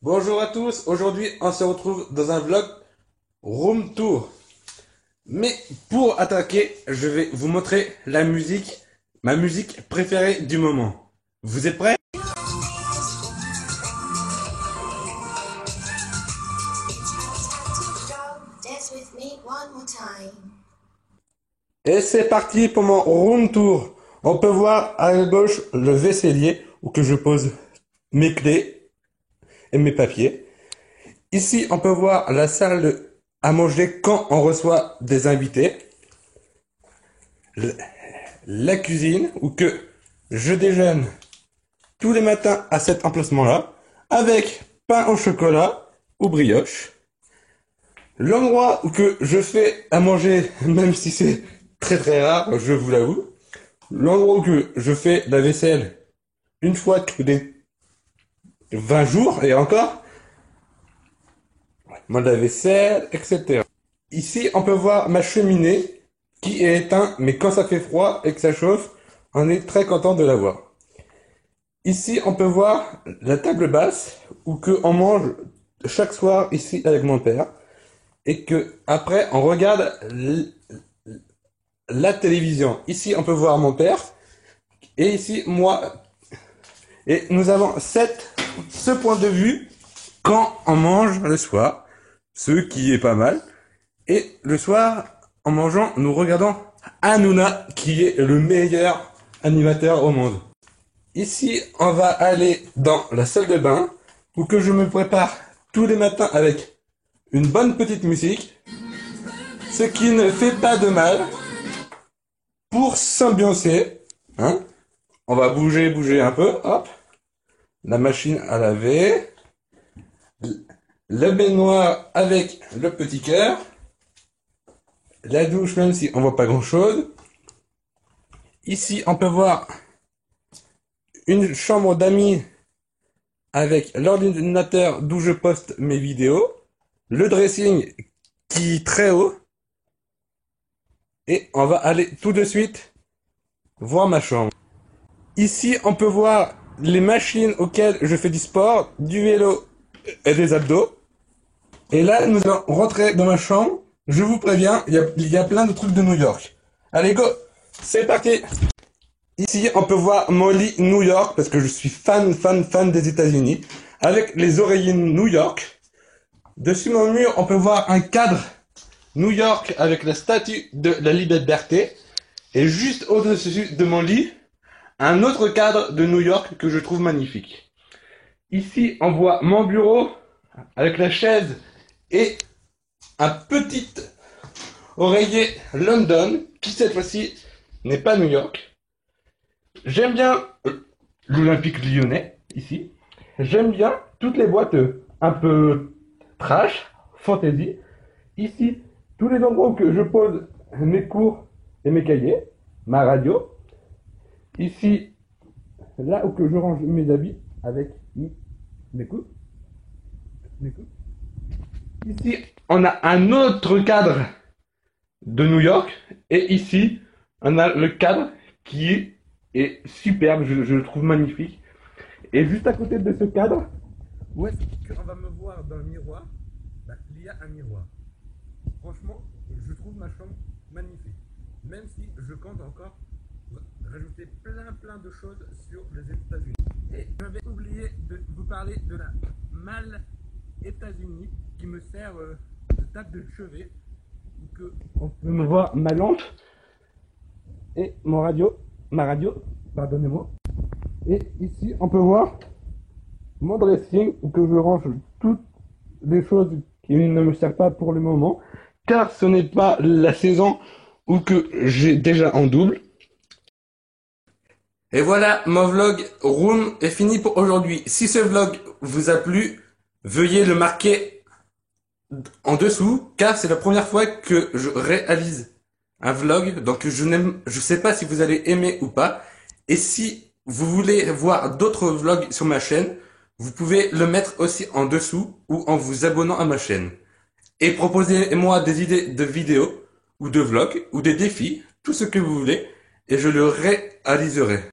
Bonjour à tous, aujourd'hui on se retrouve dans un vlog room tour. Mais pour attaquer, je vais vous montrer ma musique préférée du moment. Vous êtes prêts? Et c'est parti pour mon room tour. On peut voir à gauche le vaisselier où que je pose mes clés et mes papiers. Ici, on peut voir la salle à manger quand on reçoit des invités. La cuisine où que je déjeune tous les matins à cet emplacement-là avec pain au chocolat ou brioche. L'endroit où que je fais à manger, même si c'est très très rare, je vous l'avoue. L'endroit où que je fais la vaisselle une fois tous les 20 jours et encore. Moi la vaisselle, etc. Ici, on peut voir ma cheminée qui est éteinte, mais quand ça fait froid et que ça chauffe, on est très content de la voir. Ici, on peut voir la table basse où que on mange chaque soir ici avec mon père et que après on regarde la télévision. Ici, on peut voir mon père et ici moi et nous avons ce point de vue quand on mange le soir, ce qui est pas mal. Et le soir, en mangeant, nous regardons Hanouna, qui est le meilleur animateur au monde. Ici, on va aller dans la salle de bain, où que je me prépare tous les matins avec une bonne petite musique, ce qui ne fait pas de mal pour s'ambiancer. Hein? On va bouger un peu, hop. La machine à laver, le baignoire avec le petit cœur, la douche même si on voit pas grand chose. Ici, on peut voir une chambre d'amis avec l'ordinateur d'où je poste mes vidéos, le dressing qui est très haut, et on va aller tout de suite voir ma chambre. Ici, on peut voir les machines auxquelles je fais du sport, du vélo et des abdos. Et là, nous allons rentrer dans ma chambre. Je vous préviens, il y a plein de trucs de New York. Allez, go! C'est parti! Ici, on peut voir mon lit New York, parce que je suis fan des États-Unis, avec les oreillers New York. Dessus mon mur, on peut voir un cadre New York avec la statue de la liberté. Et juste au-dessus de mon lit, un autre cadre de New York que je trouve magnifique. Ici, on voit mon bureau avec la chaise et un petit oreiller London, qui cette fois-ci n'est pas New York. J'aime bien l'Olympique Lyonnais, ici. J'aime bien toutes les boîtes un peu trash, fantasy. Ici, tous les endroits où que je pose mes cours et mes cahiers, ma radio. Ici, là où que je range mes habits avec mes coups. Ici, on a un autre cadre de New York. Et ici, on a le cadre qui est superbe, je le trouve magnifique. Et juste à côté de ce cadre, où est-ce qu'on va me voir dans le miroir? Il y a un miroir. Franchement, je trouve ma chambre magnifique. Même si je compte encore rajouter plein de choses sur les États-Unis. Et j'avais oublié de vous parler de la malle États-Unis qui me sert de table de chevet. Que on peut me voir ma lampe et ma radio, pardonnez-moi. Et ici, on peut voir mon dressing où que je range toutes les choses qui ne me servent pas pour le moment, car ce n'est pas la saison où que j'ai déjà en double. Et voilà, mon vlog room est fini pour aujourd'hui. Si ce vlog vous a plu, veuillez le marquer en dessous, car c'est la première fois que je réalise un vlog, donc je sais pas si vous allez aimer ou pas. Et si vous voulez voir d'autres vlogs sur ma chaîne, vous pouvez le mettre aussi en dessous ou en vous abonnant à ma chaîne. Et proposez-moi des idées de vidéos ou de vlogs ou des défis, tout ce que vous voulez, et je le réaliserai.